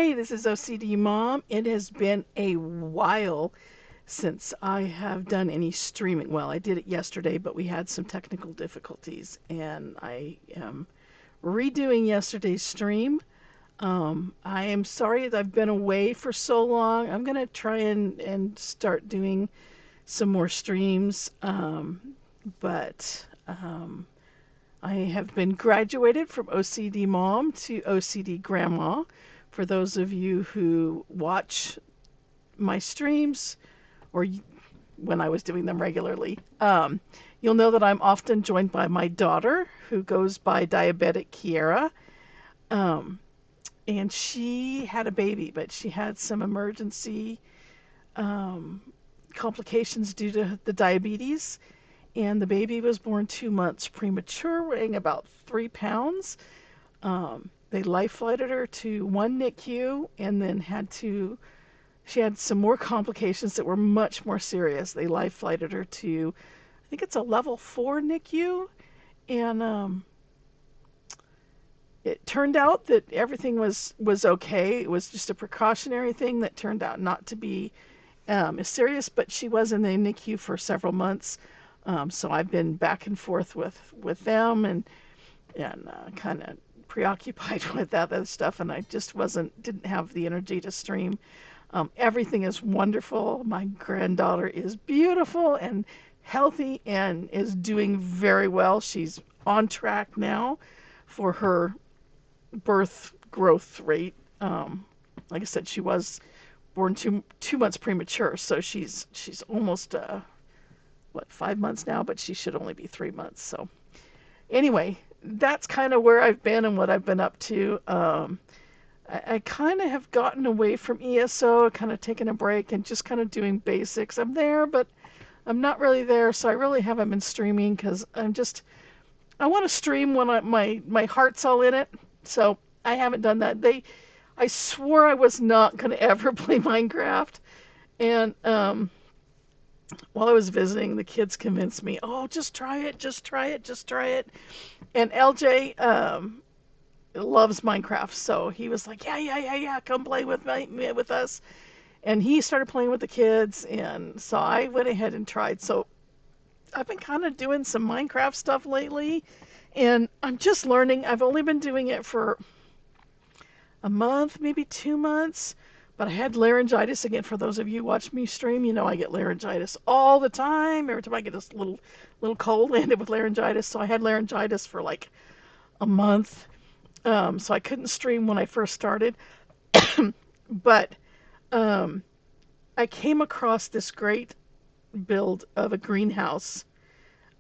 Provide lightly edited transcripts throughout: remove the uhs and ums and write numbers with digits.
Hi, this is OCD Mom. It has been a while since I have done any streaming. Well, I did it yesterday, but we had some technical difficulties, and I am redoing yesterday's stream. I am sorry that I've been away for so long. I'm going to try and start doing some more streams, but I have been graduated from OCD Mom to OCD Grandma. For those of you who watch my streams or when I was doing them regularly, you'll know that I'm often joined by my daughter who goes by Diabetic Kiera. Um, and she had a baby, but she had some emergency um, complications due to the diabetes. And the baby was born 2 months premature, weighing about 3 pounds. They life flighted her to one NICU and then she had some more complications that were much more serious. They life flighted her to, I think it's a level 4 NICU. And it turned out that everything was okay. It was just a precautionary thing that turned out not to be as serious, but she was in the NICU for several months. So I've been back and forth with them and kind of preoccupied with that other stuff, and I just didn't have the energy to stream. Everything is wonderful. My granddaughter is beautiful and healthy and is doing very well. She's on track now for her birth growth rate. Like I said, she was born 2 months premature, so she's almost 5 months now, but she should only be 3 months. So anyway, that's kind of where I've been and what I've been up to. I kind of have gotten away from ESO, kind of taken a break and just kind of doing basics. I'm there, but I'm not really there, so I really haven't been streaming because I want to stream when my heart's all in it. So I haven't done that. I swore I was not going to ever play Minecraft, and while I was visiting, the kids convinced me, oh, just try it, just try it, just try it. And LJ loves Minecraft, so he was like, yeah, come play with us. And he started playing with the kids, and so I went ahead and tried. So I've been kind of doing some Minecraft stuff lately, and I'm just learning. I've only been doing it for a month, maybe 2 months. But I had laryngitis again. For those of you who watch me stream, you know I get laryngitis all the time. Every time I get this little cold, I end up with laryngitis. So I had laryngitis for like a month. So I couldn't stream when I first started. But I came across this great build of a greenhouse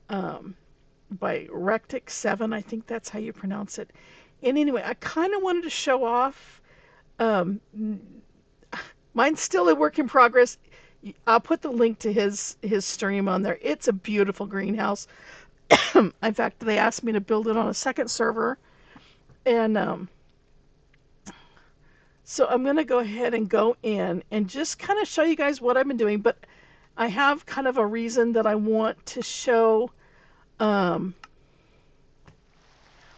by Rectic 7. I think that's how you pronounce it. And anyway, I kind of wanted to show off. Mine's still a work in progress. I'll put the link to his stream on there. It's a beautiful greenhouse. In fact, they asked me to build it on a second server. And so I'm going to go ahead and go in and just kind of show you guys what I've been doing. But I have kind of a reason that I want to show.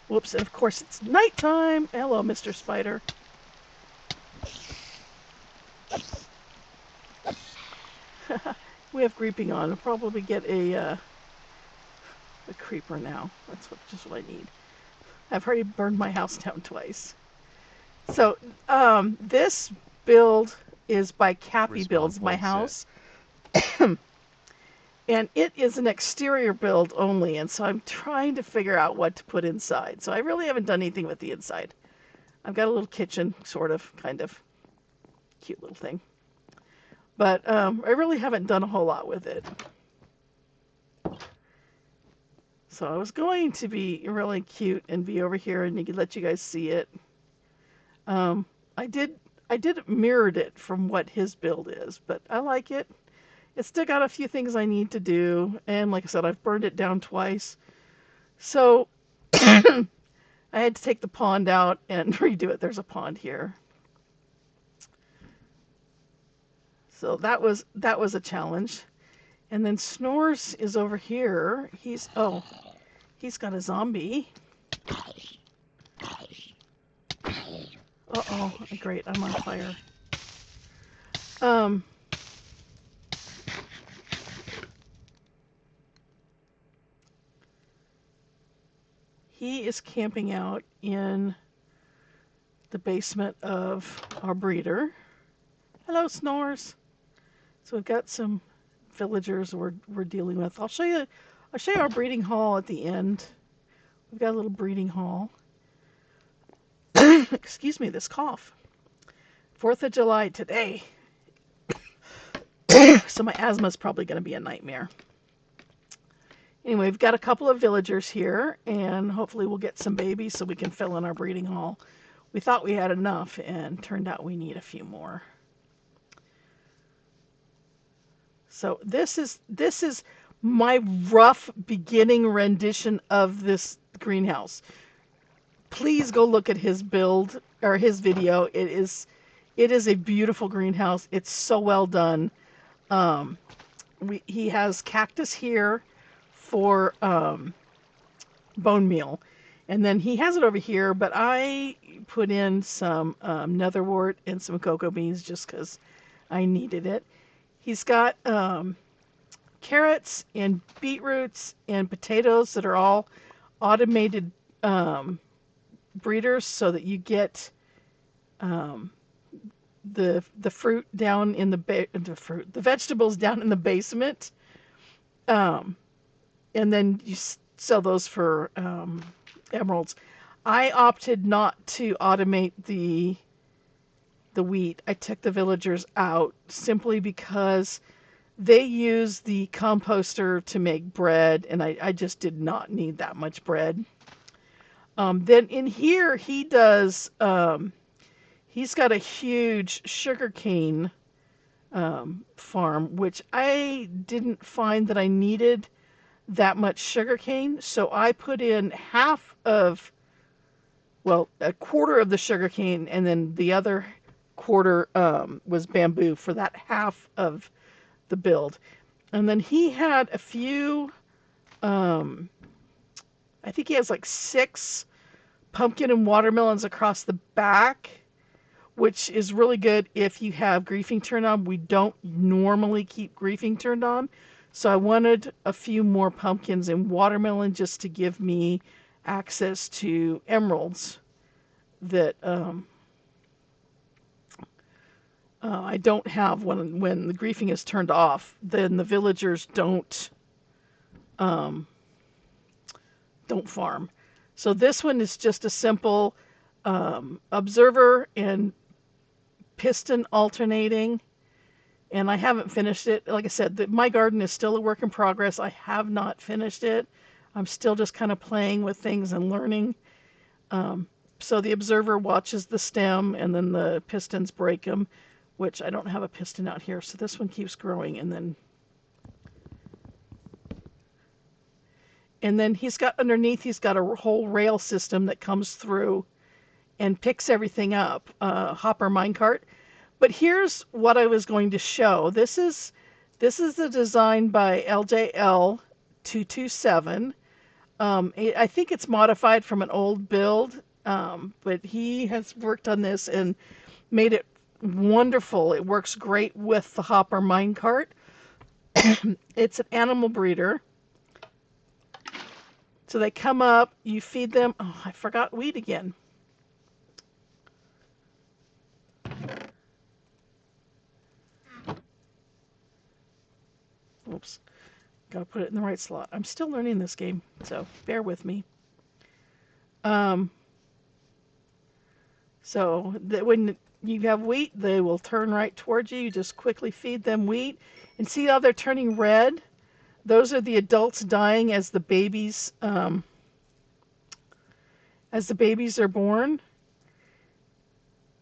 Whoops, and of course it's nighttime. Hello, Mr. Spider. We have creeping on. I'll probably get a creeper now. That's just what I need. I've already burned my house down twice. So this build is by Cappy Builds, my house. And it is an exterior build only, and so I'm trying to figure out what to put inside. So I really haven't done anything with the inside. I've got a little kitchen, sort of, kind of. Cute little thing. But I really haven't done a whole lot with it. So I was going to be really cute and be over here and let you guys see it. I did mirrored it from what his build is, but I like it. It's still got a few things I need to do, and like I said, I've burned it down twice. So I had to take the pond out and redo it. There's a pond here. So that was a challenge. And then Snores is over here. He's got a zombie. Uh-oh, great, I'm on fire. Um, he is camping out in the basement of our breeder. Hello, Snores. So we've got some villagers we're dealing with. I'll show you our breeding hall at the end. We've got a little breeding hall. Excuse me, this cough. 4th of July today. So my asthma is probably going to be a nightmare. Anyway, we've got a couple of villagers here, and hopefully we'll get some babies so we can fill in our breeding hall. We thought we had enough, and turned out we need a few more. So this is my rough beginning rendition of this greenhouse. Please go look at his build or his video. It is a beautiful greenhouse. It's so well done. Um, he has cactus here for bone meal, and then he has it over here. But I put in some netherwort and some cocoa beans just because I needed it. He's got carrots and beetroots and potatoes that are all automated breeders, so that you get um, the fruit down in the vegetables down in the basement, um, and then you sell those for emeralds. I opted not to automate the wheat. I took the villagers out simply because they use the composter to make bread, and I just did not need that much bread. Then in here, he's got a huge sugarcane farm, which I didn't find that I needed that much sugarcane. So I put in a quarter of the sugarcane, and then the other quarter was bamboo for that half of the build. And then he had a few, I think he has like 6 pumpkin and watermelons across the back, which is really good if you have griefing turned on. We don't normally keep griefing turned on, so I wanted a few more pumpkins and watermelon just to give me access to emeralds that I don't have when the griefing is turned off. Then the villagers um, don't farm. So this one is just a simple observer and piston alternating, and I haven't finished it. Like I said, my garden is still a work in progress. I have not finished it. I'm still just kind of playing with things and learning. So the observer watches the stem, and then the pistons break them, which I don't have a piston out here. So this one keeps growing, and then he's got a whole rail system that comes through and picks everything up, hopper minecart. But here's what I was going to show. This is the design by LJL 227. I think it's modified from an old build, but he has worked on this and made it wonderful. It works great with the hopper minecart. It's an animal breeder. So they come up, you feed them. Oh, I forgot wheat again. Oops. Gotta put it in the right slot. I'm still learning this game, so bear with me. Um, so that when you have wheat, they will turn right towards you. You just quickly feed them wheat. And see how they're turning red? Those are the adults dying as the babies are born.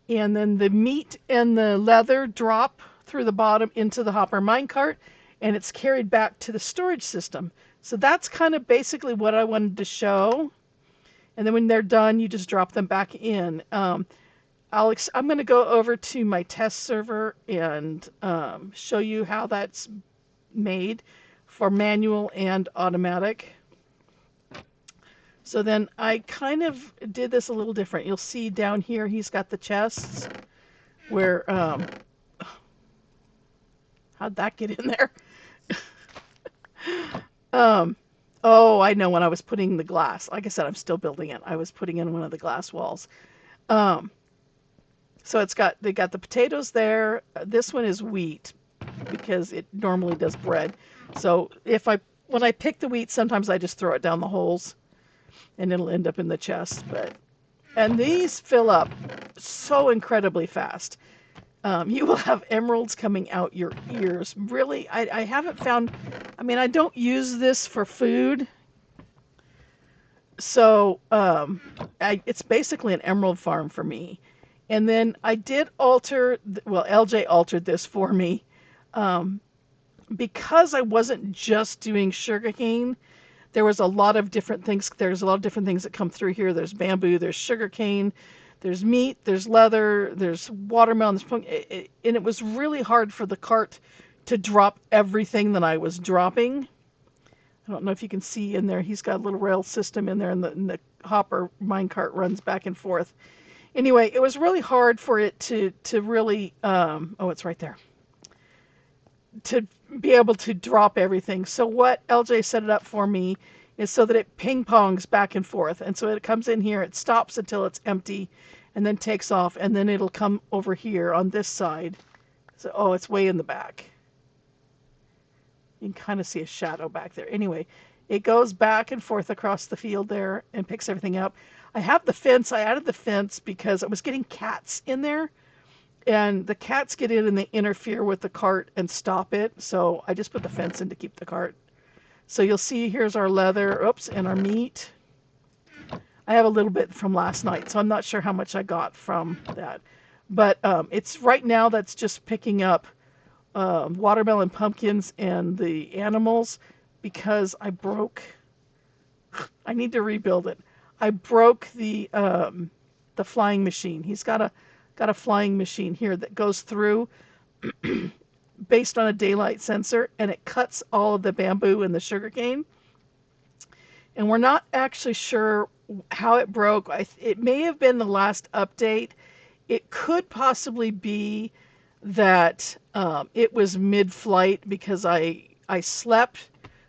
And then the meat and the leather drop through the bottom into the hopper minecart, and it's carried back to the storage system. So that's kind of basically what I wanted to show. And then when they're done, you just drop them back in. I'm going to go over to my test server and show you how that's made for manual and automatic. So then I kind of did this a little different. You'll see down here he's got the chests where how'd that get in there? Um, oh, I know when I was putting the glass. Like I said, I'm still building it. I was putting in one of the glass walls. Um, so they got the potatoes there. This one is wheat because it normally does bread. So when I pick the wheat, sometimes I just throw it down the holes and it'll end up in the chest. And these fill up so incredibly fast. You will have emeralds coming out your ears. Really, I haven't found. I mean, I don't use this for food, so it's basically an emerald farm for me. And then I did alter. Well, LJ altered this for me um, because I wasn't just doing sugarcane. There was a lot of different things. There's a lot of different things that come through here. There's bamboo. There's sugarcane. There's meat, there's leather, there's watermelon, there's pumpkin, and it was really hard for the cart to drop everything that I was dropping. I don't know if you can see in there, he's got a little rail system in there, and the hopper mine cart runs back and forth. Anyway, it was really hard for it to really, oh, it's right there, to be able to drop everything. So what LJ set it up for me is so that it ping pongs back and forth. And so it comes in here, it stops until it's empty, and then takes off, and then it'll come over here on this side. So, oh, it's way in the back. You can kind of see a shadow back there. Anyway, it goes back and forth across the field there and picks everything up. I have the fence. I added the fence because I was getting cats in there, and the cats get in and they interfere with the cart and stop it. So I just put the fence in to keep the cart. So you'll see here's our leather, oops, and our meat. I have a little bit from last night, so I'm not sure how much I got from that. But it's right now that's just picking up watermelon pumpkins and the animals because I need to rebuild it. I broke the flying machine. He's got a flying machine here that goes through based on a daylight sensor, and it cuts all of the bamboo and the sugarcane. And we're not actually sure how it broke. It may have been the last update. It could possibly be that it was mid-flight because I slept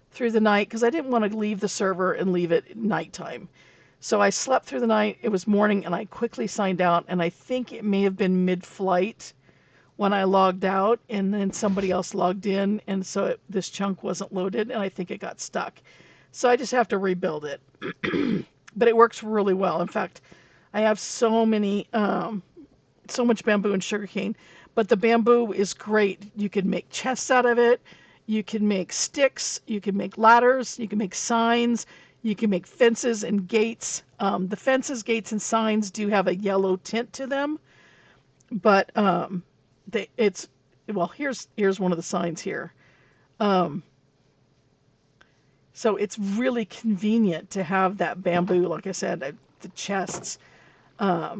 through the night because I didn't want to leave the server and leave it nighttime. So I slept through the night. It was morning, and I quickly signed out. And I think it may have been mid-flight when I logged out, and then somebody else logged in, and so this chunk wasn't loaded, and I think it got stuck. So I just have to rebuild it. But it works really well. In fact, I have so much bamboo and sugarcane, but the bamboo is great. You can make chests out of it. You can make sticks. You can make ladders. You can make signs. You can make fences and gates. The fences, gates, and signs do have a yellow tint to them, but here's one of the signs here. So it's really convenient to have that bamboo. Like I said, the chests. I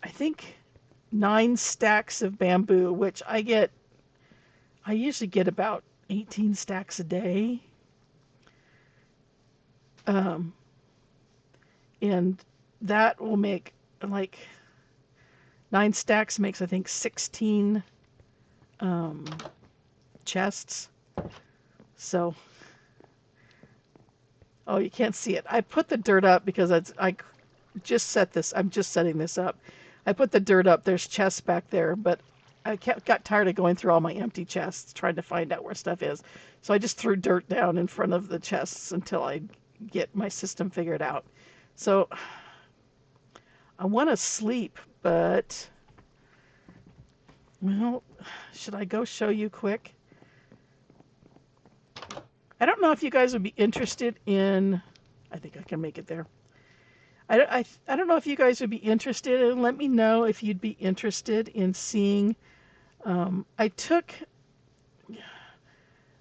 think 9 stacks of bamboo, which I usually get about 18 stacks a day. And that will make like 9 stacks makes, I think, 16 chests. So, oh, you can't see it. I put the dirt up because I just set this. I'm just setting this up. I put the dirt up. There's chests back there, but I got tired of going through all my empty chests trying to find out where stuff is. So I just threw dirt down in front of the chests until I get my system figured out. So I want to sleep, but well, should I go show you quick? I don't know if you guys would be interested in. I think I can make it there. I don't know if you guys would be interested, and let me know if you'd be interested in seeing. I took.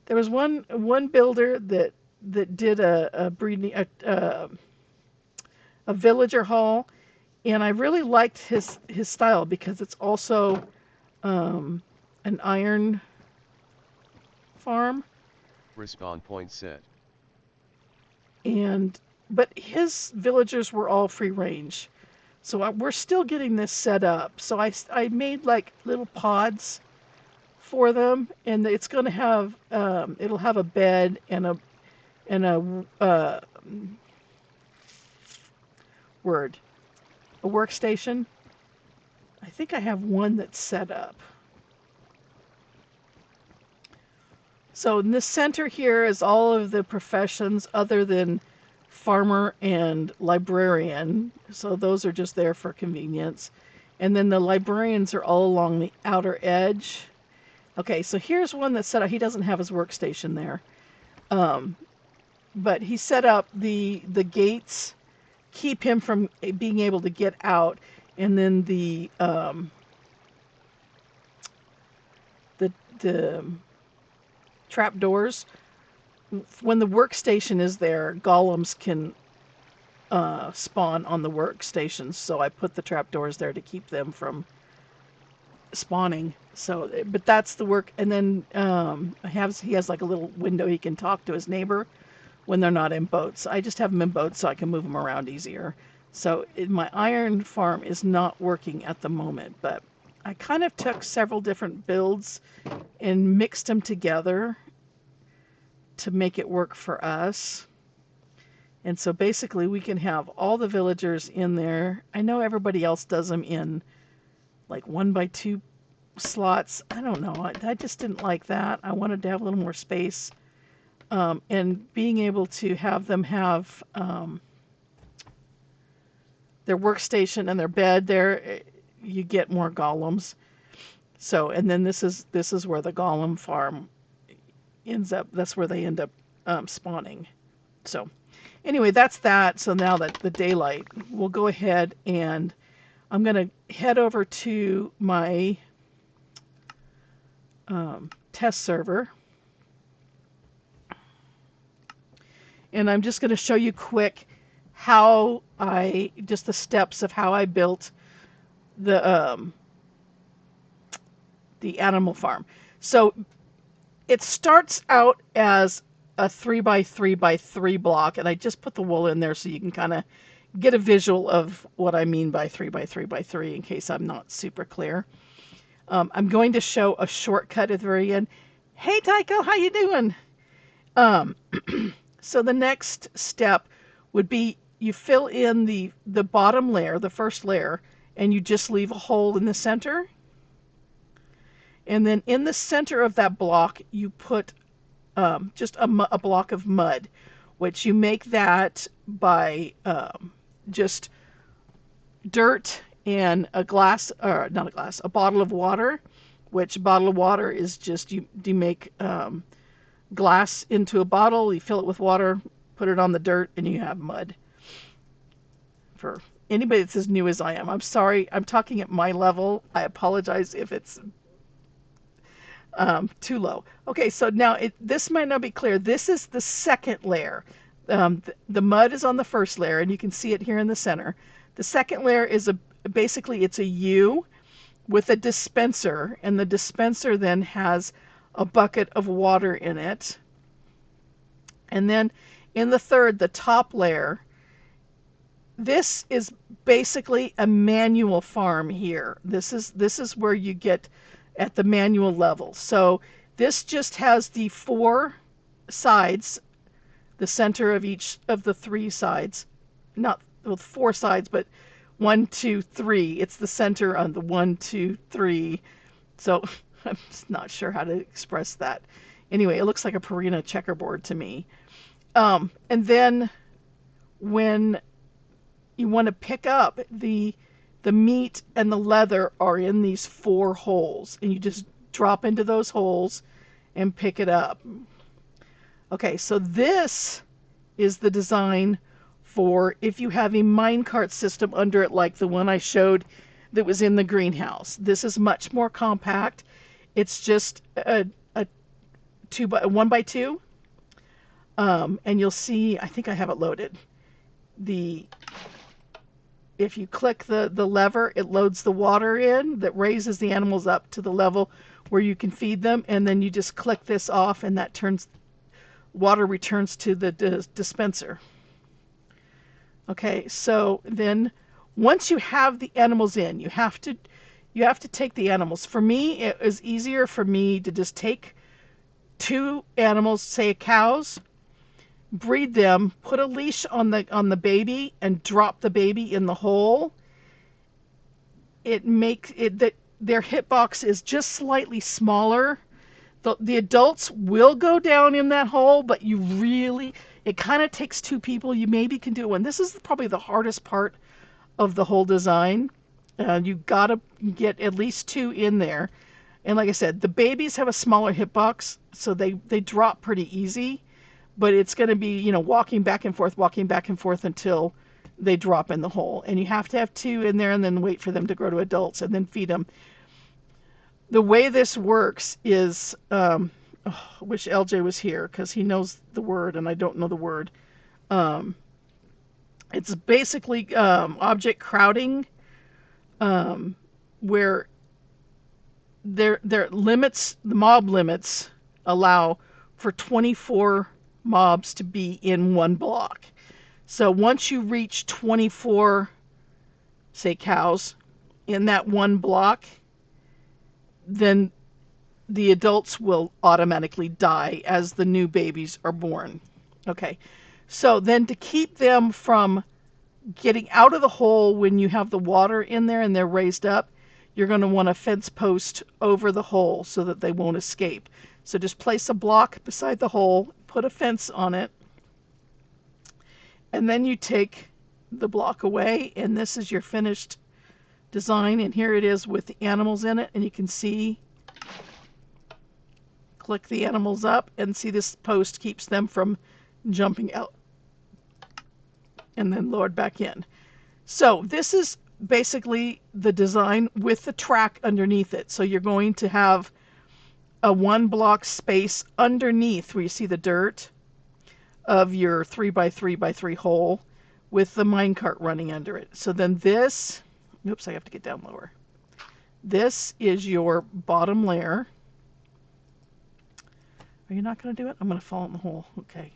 There was one builder that did a breeding a villager hall, and I really liked his style because it's also an iron farm. Respawn point set. And but his villagers were all free range. So we're still getting this set up. So I made like little pods for them, and it's going to have it'll have a bed and a word a workstation. I think I have one that's set up. So in the center here is all of the professions other than farmer and librarian. So those are just there for convenience. And then the librarians are all along the outer edge. Okay, so here's one that's set up. He doesn't have his workstation there. But he set up the gates, keep him from being able to get out. And then the trap doors. When the workstation is there, golems can spawn on the workstations. So I put the trap doors there to keep them from spawning. So, but that's the work. And then he has like a little window he can talk to his neighbor when they're not in boats. I just have them in boats so I can move them around easier. So my iron farm is not working at the moment, but I kind of took several different builds and mixed them together to make it work for us. And so basically we can have all the villagers in there. I know everybody else does them in like 1x2 slots. I don't know. I just didn't like that. I wanted to have a little more space. And being able to have them have their workstation and their bed there, you get more golems. So, and then this is where the golem farm ends up. That's where they end up spawning. So anyway, that's that. So now that the daylight, we'll go ahead and I'm going to head over to my test server. And I'm just going to show you quick just the steps of how I built the animal farm. So it starts out as a 3x3x3 block, and I just put the wool in there so you can kind of get a visual of what I mean by 3x3x3 in case I'm not super clear. I'm going to show a shortcut at the very end. Hey Tycho, how you doing? So the next step would be you fill in the bottom layer, the first layer, and you just leave a hole in the center. And then in the center of that block, you put just a block of mud, which you make that by just dirt and a bottle of water, which bottle of water is just, you make glass into a bottle, you fill it with water, put it on the dirt, and you have mud. For anybody that's as new as I am, I'm sorry, I'm talking at my level. I apologize if it's too low. Okay, so now this might not be clear. This is the second layer. The mud is on the first layer, and you can see it here in the center. The second layer is basically it's a U with a dispenser, and the dispenser then has a bucket of water in it. And then in the third, the top layer, this is basically a manual farm here. This is where you get at the manual level. So this just has the 4 sides, the center of each of the 3 sides, not with 4 sides, but 1, 2, 3. It's the center on the 1, 2, 3. So I'm just not sure how to express that. Anyway, it looks like a Purina checkerboard to me. And then when you want to pick up the meat and the leather are in these 4 holes, and you just drop into those holes and pick it up. Okay, so this is the design for if you have a minecart system under it like the one I showed that was in the greenhouse. This is much more compact. It's just a 1x2. And you'll see, I think I have it loaded. If you click the lever, it loads the water in that raises the animals up to the level where you can feed them, and then you just click this off, and that water returns to the dispenser. Okay, so then once you have the animals in, you have to take the animals. For me, it was easier for me to just take two animals, say cows, breed them, put a leash on the baby, and drop the baby in the hole. It makes it that their hitbox is just slightly smaller. The adults will go down in that hole, but it kind of takes two people. You maybe can do one. This is probably the hardest part of the whole design. You gotta get at least two in there. And like I said, the babies have a smaller hitbox, so they drop pretty easy. But it's going to be, walking back and forth until they drop in the hole. And you have to have two in there and then wait for them to grow to adults and then feed them. The way this works is, I wish LJ was here because he knows the word and I don't know the word. Um, it's basically object crowding, where their limits, the mob limits, allow for 24 mobs to be in one block. So once you reach 24, say cows, in that one block, then the adults will automatically die as the new babies are born. Okay, so then to keep them from getting out of the hole when you have the water in there and they're raised up, you're going to want a fence post over the hole so that they won't escape. So just place a block beside the hole, put a fence on it, and then you take the block away, and this is your finished design. And here it is with the animals in it, and you can see, click the animals up and see this post keeps them from jumping out and then lowered back in. So this is basically the design with the track underneath it. So you're going to have a one block space underneath where you see the dirt of your 3x3x3 hole with the minecart running under it. So then this, oops, I have to get down lower. This is your bottom layer. Are you not going to do it? I'm going to fall in the hole. Okay.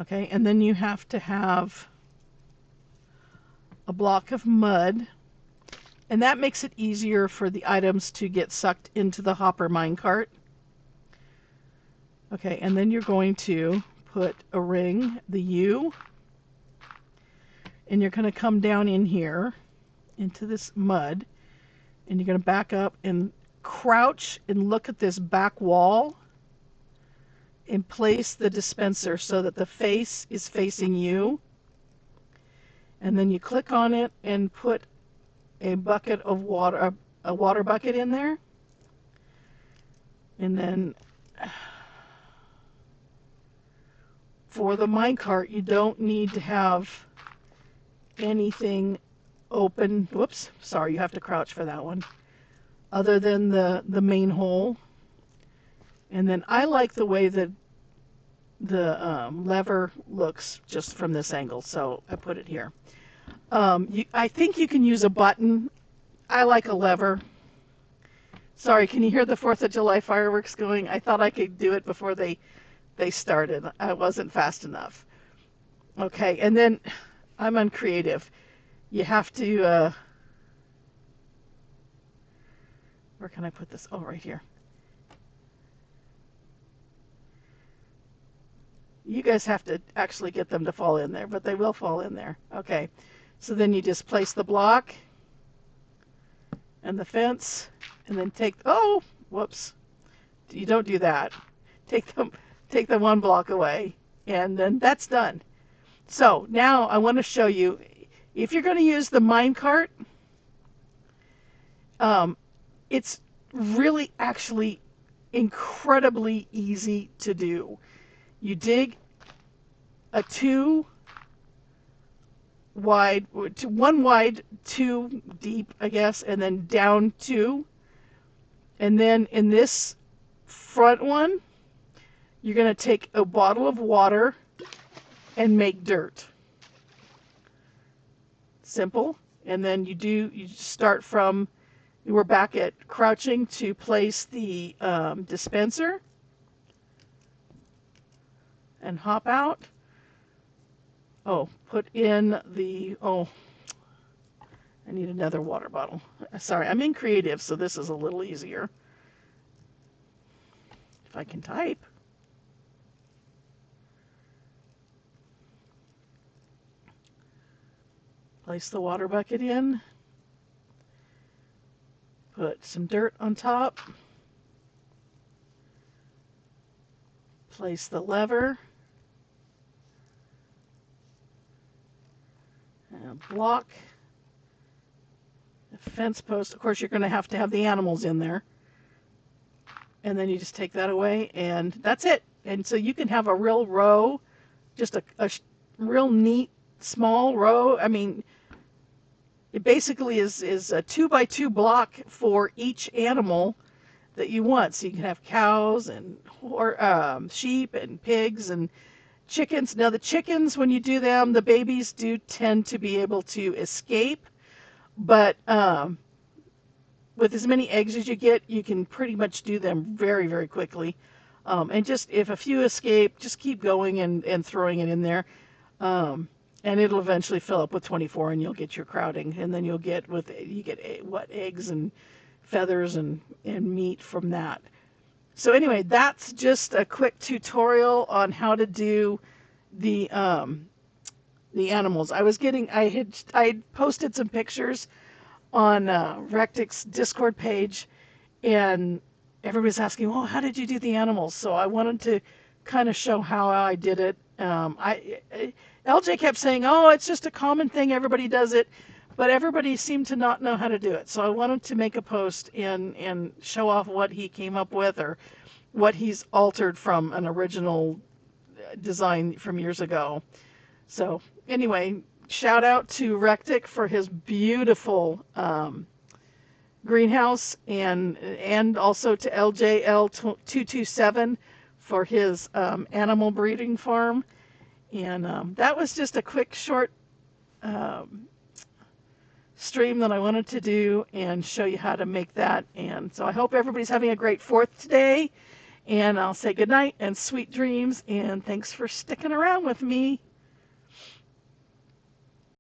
Okay, and then you have to have a block of mud, and that makes it easier for the items to get sucked into the hopper minecart. Okay, and then you're going to put a ring, the U, and you're going to come down in here into this mud, and you're going to back up and crouch and look at this back wall and place the dispenser so that the face is facing you. And then you click on it and put a bucket of water, a water bucket in there. And then for the minecart, you don't need to have anything open. Whoops, sorry, you have to crouch for that one. Other than the main hole. And then I like the way that the lever looks just from this angle, so I put it here. I think you can use a button. I like a lever. Sorry, can you hear the 4th of July fireworks going? I thought I could do it before they started. I wasn't fast enough. Okay, and then I'm uncreative. You have to, where can I put this? Oh, right here. You guys have to actually get them to fall in there, but they will fall in there. Okay, so then you just place the block and the fence, and then oh, whoops. You don't do that. Take the one block away, and then that's done. So now I want to show you, if you're going to use the minecart, it's really actually incredibly easy to do. You dig a 2 wide, 1 wide, 2 deep, I guess, and then down 2. And then in this front one, you're going to take a bottle of water and make dirt. Simple. And then you start from We're back at crouching to place the dispenser and hop out. Oh, put in the, oh, I need another water bottle. Sorry, I'm in creative, so this is a little easier. If I can type. Place the water bucket in. Put some dirt on top. Place the lever. And block. The fence post. Of course, you're going to have the animals in there. And then you just take that away, and that's it. And so you can have a real row, just a real neat small row. I mean, it basically is a 2x2 block for each animal that you want. So you can have cows and sheep and pigs and chickens. Now the chickens, when you do them, the babies do tend to be able to escape, but with as many eggs as you get, you can pretty much do them very, very quickly. And just if a few escape, just keep going and throwing it in there. And it'll eventually fill up with 24, and you'll get your crowding. And then you get eggs and feathers and meat from that. So anyway, that's just a quick tutorial on how to do the animals. I had posted some pictures on Rectic's Discord page, and everybody's asking, well, how did you do the animals? So I wanted to kind of show how I did it. LJ kept saying, oh, it's just a common thing, everybody does it, but everybody seemed to not know how to do it. So I wanted to make a post and show off what he came up with, or what he's altered from an original design from years ago. So anyway, shout out to Rectic for his beautiful greenhouse, and also to LJL227 for his animal breeding farm. And that was just a quick, short stream that I wanted to do and show you how to make that. And so I hope everybody's having a great 4th today. And I'll say good night and sweet dreams. And thanks for sticking around with me.